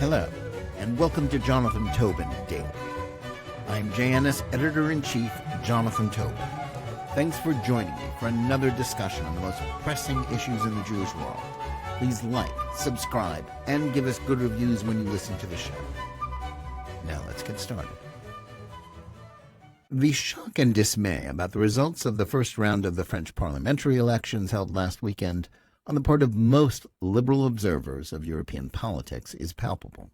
Hello, and welcome to Jonathan Tobin Daily. I'm JNS Editor-in-Chief Jonathan Tobin. Thanks for joining me for another discussion on the most pressing issues in the Jewish world. Please like, subscribe, and give us good reviews when you listen to the show. Now let's get started. The shock and dismay about the results of the first round of the French parliamentary elections held last weekend on the part of most liberal observers of European politics is palpable.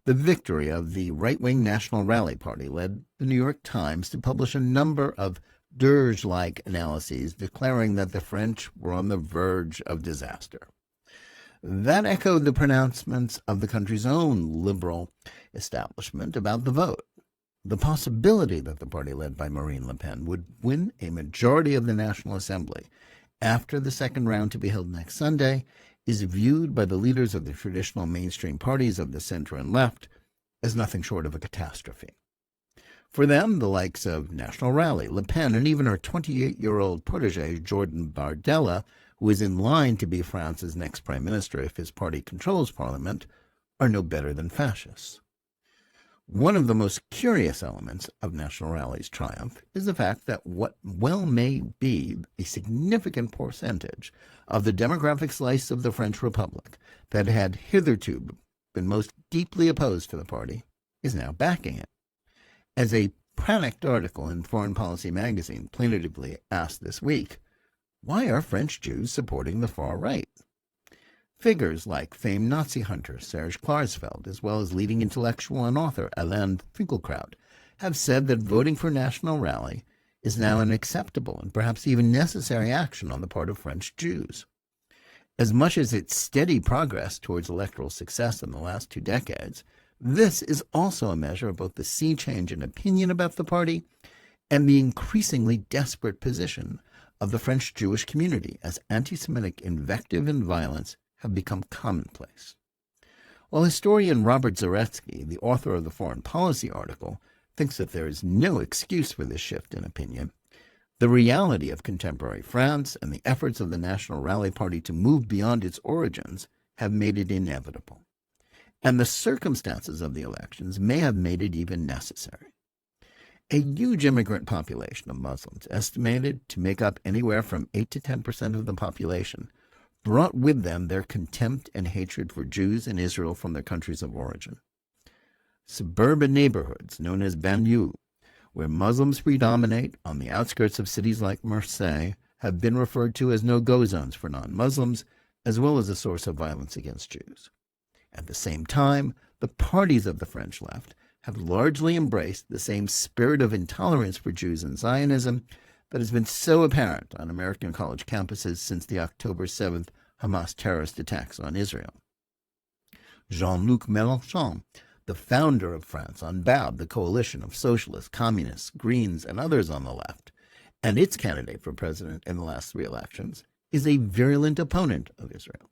The victory of the right-wing National Rally Party led the New York Times to publish a number of dirge-like analyses declaring that the French were on the verge of disaster. That echoed the pronouncements of the country's own liberal establishment about the vote. The possibility that the party led by Marine Le Pen would win a majority of the National Assembly after the second round to be held next Sunday is viewed by the leaders of the traditional mainstream parties of the center and left as nothing short of a catastrophe. For them, the likes of National Rally, Le Pen, and even her 28-year-old protege, Jordan Bardella, who is in line to be France's next prime minister if his party controls parliament, are no better than fascists. One of the most curious elements of National Rally's triumph is the fact that what well may be a significant percentage of the demographic slice of the French Republic that had hitherto been most deeply opposed to the party is now backing it. As a panicked article in Foreign Policy magazine plaintively asked this week, why are French Jews supporting the far right? Figures like famed Nazi hunter Serge Klarsfeld, as well as leading intellectual and author Alain Finkielkraut, have said that voting for National Rally is now an acceptable and perhaps even necessary action on the part of French Jews. As much as its steady progress towards electoral success in the last 2 decades, this is also a measure of both the sea change in opinion about the party and the increasingly desperate position of the French Jewish community as anti-Semitic invective and violence have become commonplace. While historian Robert Zaretsky, the author of the Foreign Policy article, thinks that there is no excuse for this shift in opinion, the reality of contemporary France and the efforts of the National Rally Party to move beyond its origins have made it inevitable. And the circumstances of the elections may have made it even necessary. A huge immigrant population of Muslims, estimated to make up anywhere from 8 to 10% of the population, brought with them their contempt and hatred for Jews in Israel from their countries of origin. Suburban neighborhoods, known as banlieues, where Muslims predominate on the outskirts of cities like Marseille, have been referred to as no-go zones for non-Muslims, as well as a source of violence against Jews. At the same time, the parties of the French left have largely embraced the same spirit of intolerance for Jews and Zionism that has been so apparent on American college campuses since the October 7th Hamas terrorist attacks on Israel. Jean-Luc Mélenchon, the founder of France Unbowed, the coalition of socialists, communists, Greens, and others on the left, and its candidate for president in the last 3 elections, is a virulent opponent of Israel.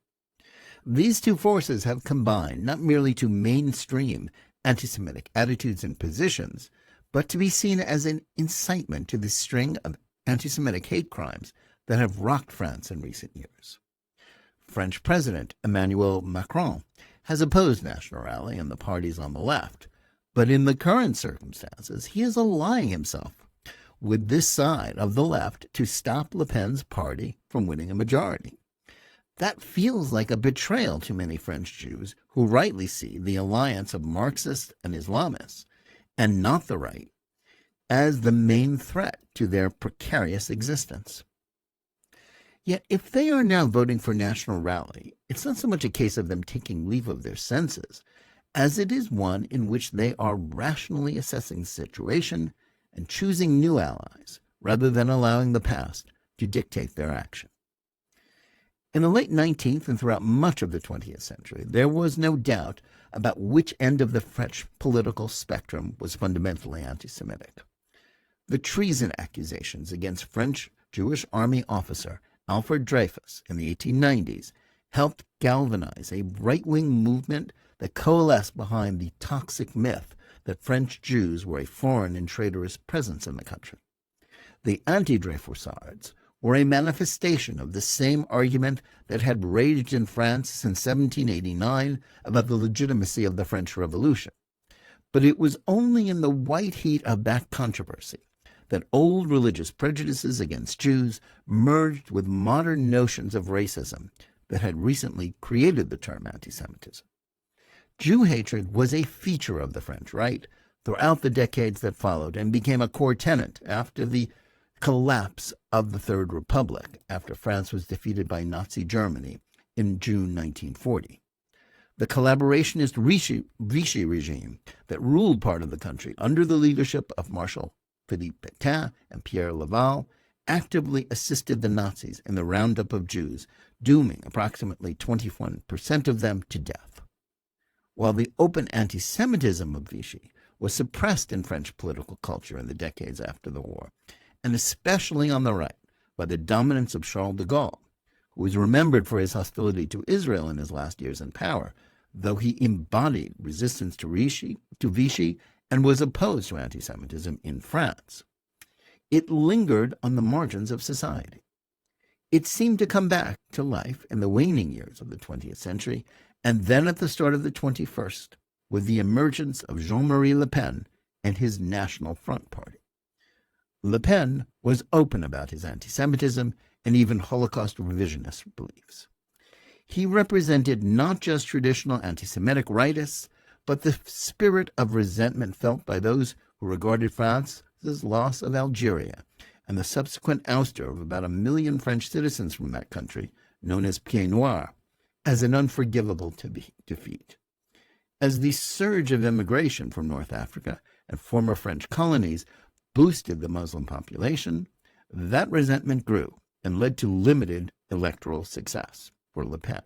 These two forces have combined not merely to mainstream anti-Semitic attitudes and positions, but to be seen as an incitement to the string of anti-Semitic hate crimes that have rocked France in recent years. French President Emmanuel Macron has opposed National Rally and the parties on the left, but in the current circumstances, he is allying himself with this side of the left to stop Le Pen's party from winning a majority. That feels like a betrayal to many French Jews who rightly see the alliance of Marxists and Islamists, and not the right, as the main threat to their precarious existence. Yet if they are now voting for National Rally, it's not so much a case of them taking leave of their senses, as it is one in which they are rationally assessing the situation and choosing new allies, rather than allowing the past to dictate their action. In the late 19th and throughout much of the 20th century, there was no doubt about which end of the French political spectrum was fundamentally anti-Semitic. The treason accusations against French Jewish army officer Alfred Dreyfus in the 1890s helped galvanize a right-wing movement that coalesced behind the toxic myth that French Jews were a foreign and traitorous presence in the country. The anti-Dreyfusards were a manifestation of the same argument that had raged in France since 1789 about the legitimacy of the French Revolution. But it was only in the white heat of that controversy that old religious prejudices against Jews merged with modern notions of racism that had recently created the term anti-Semitism. Jew hatred was a feature of the French right throughout the decades that followed and became a core tenet after the collapse of the Third Republic, after France was defeated by Nazi Germany in June 1940. The collaborationist Vichy regime that ruled part of the country under the leadership of Marshal Philippe Pétain and Pierre Laval actively assisted the Nazis in the roundup of Jews, dooming approximately 21% of them to death. While the open anti-Semitism of Vichy was suppressed in French political culture in the decades after the war, and especially on the right by the dominance of Charles de Gaulle, who was remembered for his hostility to Israel in his last years in power, though he embodied resistance to Vichy and was opposed to anti-Semitism in France. It lingered on the margins of society. It seemed to come back to life in the waning years of the 20th century, and then at the start of the 21st, with the emergence of Jean-Marie Le Pen and his National Front Party. Le Pen was open about his anti-Semitism and even Holocaust revisionist beliefs. He represented not just traditional anti-Semitic rightists, but the spirit of resentment felt by those who regarded France's loss of Algeria and the subsequent ouster of about 1 million French citizens from that country, known as Pieds Noirs, as an unforgivable defeat. As the surge of immigration from North Africa and former French colonies boosted the Muslim population, that resentment grew and led to limited electoral success for Le Pen.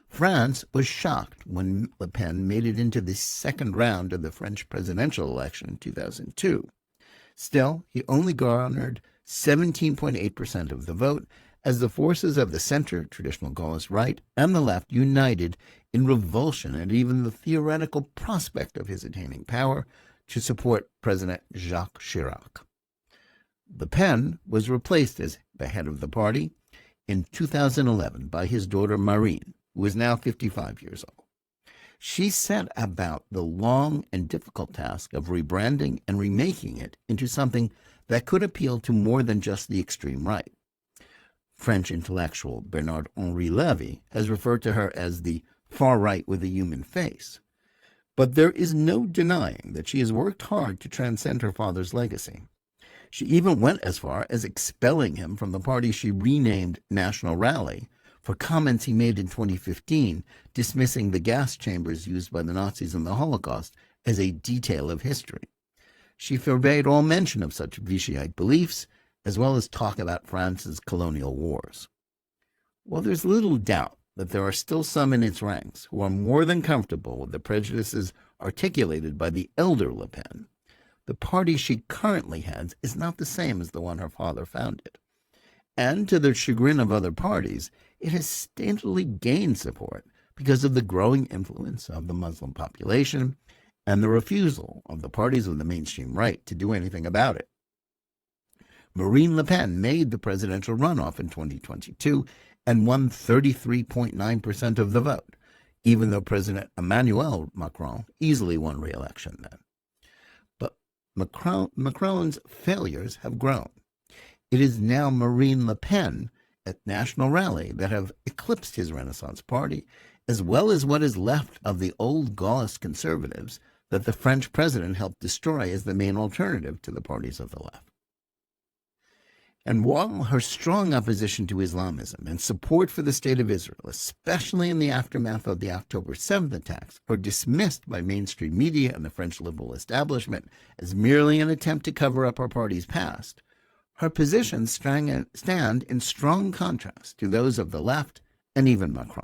France was shocked when Le Pen made it into the second round of the French presidential election in 2002. Still, he only garnered 17.8% of the vote, as the forces of the center, traditional Gaullist right, and the left united in revulsion at even the theoretical prospect of his attaining power to support President Jacques Chirac. Le Pen was replaced as the head of the party in 2011 by his daughter Marine, who is now 55 years old. She set about the long and difficult task of rebranding and remaking it into something that could appeal to more than just the extreme right. French intellectual Bernard-Henri Lévy has referred to her as the far right with a human face. But there is no denying that she has worked hard to transcend her father's legacy. She even went as far as expelling him from the party she renamed National Rally for comments he made in 2015, dismissing the gas chambers used by the Nazis in the Holocaust as a detail of history. She forbade all mention of such Vichyite beliefs, as well as talk about France's colonial wars. While there's little doubt that there are still some in its ranks who are more than comfortable with the prejudices articulated by the elder Le Pen, the party she currently heads is not the same as the one her father founded. And to the chagrin of other parties, it has steadily gained support because of the growing influence of the Muslim population and the refusal of the parties of the mainstream right to do anything about it. Marine Le Pen made the presidential runoff in 2022 and won 33.9% of the vote, even though President Emmanuel Macron easily won re-election then. But Macron's failures have grown. It is now Marine Le Pen at National Rally that have eclipsed his Renaissance party, as well as what is left of the old Gaullist conservatives that the French president helped destroy as the main alternative to the parties of the left. And while her strong opposition to Islamism and support for the State of Israel, especially in the aftermath of the October 7th attacks, are dismissed by mainstream media and the French liberal establishment as merely an attempt to cover up her party's past, her positions stand in strong contrast to those of the left and even Macron.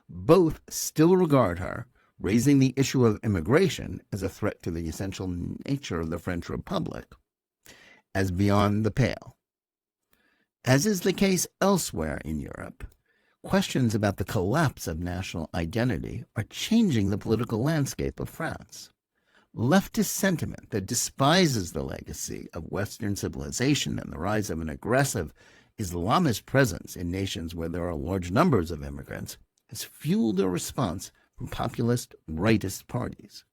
Both still regard her, raising the issue of immigration as a threat to the essential nature of the French Republic, as beyond the pale. As is the case elsewhere in Europe, questions about the collapse of national identity are changing the political landscape of France. Leftist sentiment that despises the legacy of Western civilization and the rise of an aggressive Islamist presence in nations where there are large numbers of immigrants has fueled a response from populist rightist parties.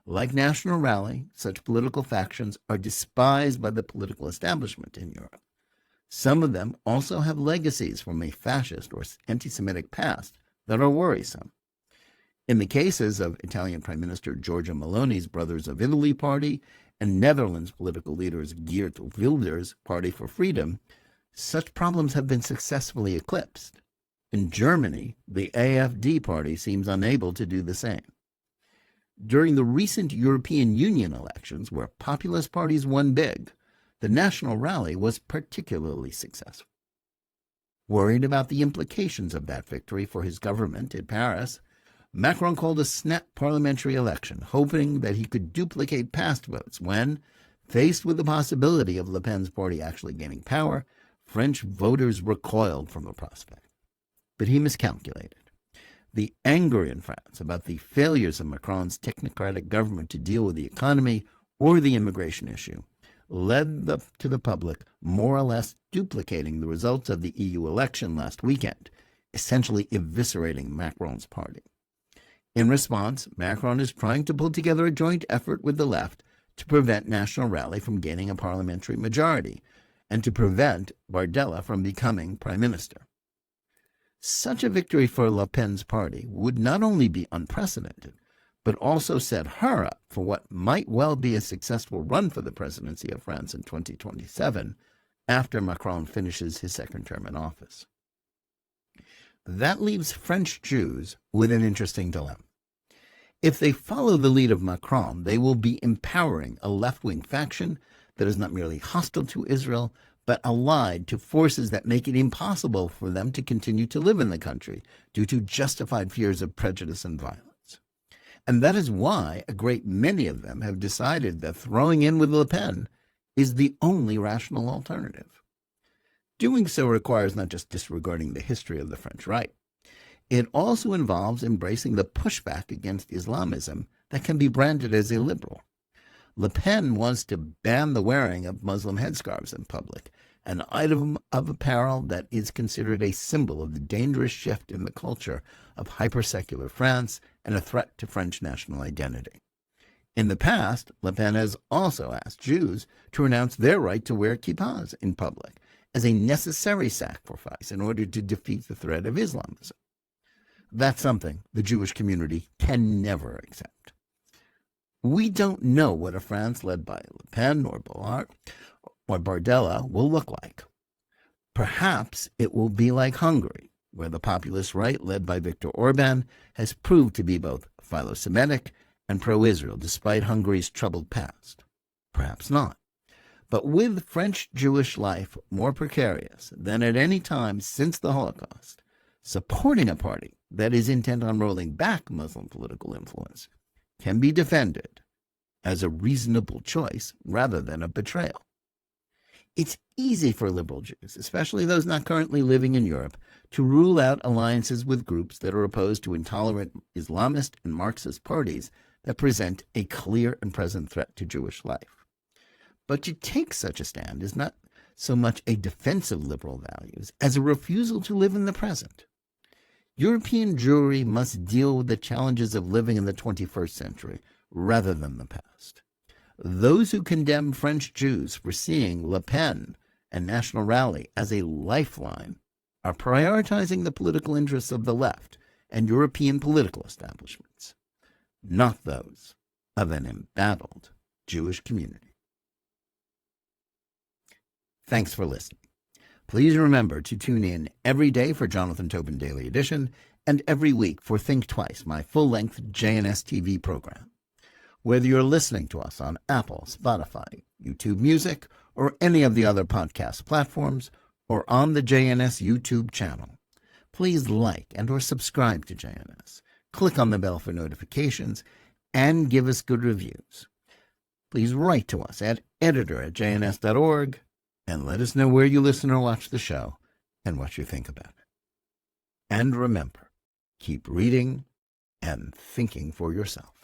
Like National Rally, such political factions are despised by the political establishment in Europe. Some of them also have legacies from a fascist or anti-Semitic past that are worrisome. In the cases of Italian Prime Minister Giorgia Meloni's Brothers of Italy party and Netherlands political leaders Geert Wilders' Party for Freedom, such problems have been successfully eclipsed. In Germany, the AfD party seems unable to do the same. During the recent European Union elections, where populist parties won big, the National Rally was particularly successful. Worried about the implications of that victory for his government in Paris, Macron called a snap parliamentary election, hoping that he could duplicate past votes when, faced with the possibility of Le Pen's party actually gaining power, French voters recoiled from the prospect. But he miscalculated. The anger in France about the failures of Macron's technocratic government to deal with the economy or the immigration issue led to the public more or less duplicating the results of the EU election last weekend, essentially eviscerating Macron's party. In response, Macron is trying to pull together a joint effort with the left to prevent National Rally from gaining a parliamentary majority and to prevent Bardella from becoming prime minister. Such a victory for Le Pen's party would not only be unprecedented, but also set her up for what might well be a successful run for the presidency of France in 2027 after Macron finishes his second term in office. That leaves French Jews with an interesting dilemma. If they follow the lead of Macron, they will be empowering a left-wing faction that is not merely hostile to Israel, but allied to forces that make it impossible for them to continue to live in the country due to justified fears of prejudice and violence. And that is why a great many of them have decided that throwing in with Le Pen is the only rational alternative. Doing so requires not just disregarding the history of the French right. It also involves embracing the pushback against Islamism that can be branded as illiberal. Le Pen wants to ban the wearing of Muslim headscarves in public, an item of apparel that is considered a symbol of the dangerous shift in the culture of hyper-secular France and a threat to French national identity. In the past, Le Pen has also asked Jews to renounce their right to wear kippas in public as a necessary sacrifice in order to defeat the threat of Islamism. That's something the Jewish community can never accept. We don't know what a France led by Le Pen or Bardella will look like. Perhaps it will be like Hungary, where the populist right led by Viktor Orban has proved to be both philo-Semitic and pro-Israel, despite Hungary's troubled past. Perhaps not. But with French Jewish life more precarious than at any time since the Holocaust, supporting a party that is intent on rolling back Muslim political influence can be defended as a reasonable choice rather than a betrayal. It's easy for liberal Jews, especially those not currently living in Europe, to rule out alliances with groups that are opposed to intolerant Islamist and Marxist parties that present a clear and present threat to Jewish life. But to take such a stand is not so much a defense of liberal values as a refusal to live in the present. European Jewry must deal with the challenges of living in the 21st century rather than the past. Those who condemn French Jews for seeing Le Pen and National Rally as a lifeline are prioritizing the political interests of the left and European political establishments, not those of an embattled Jewish community. Thanks for listening. Please remember to tune in every day for Jonathan Tobin Daily Edition and every week for Think Twice, my full-length JNS TV program. Whether you're listening to us on Apple, Spotify, YouTube Music, or any of the other podcast platforms, or on the JNS YouTube channel, please like and or subscribe to JNS. Click on the bell for notifications and give us good reviews. Please write to us at editor@jns.org and let us know where you listen or watch the show and what you think about it. And remember, keep reading and thinking for yourself.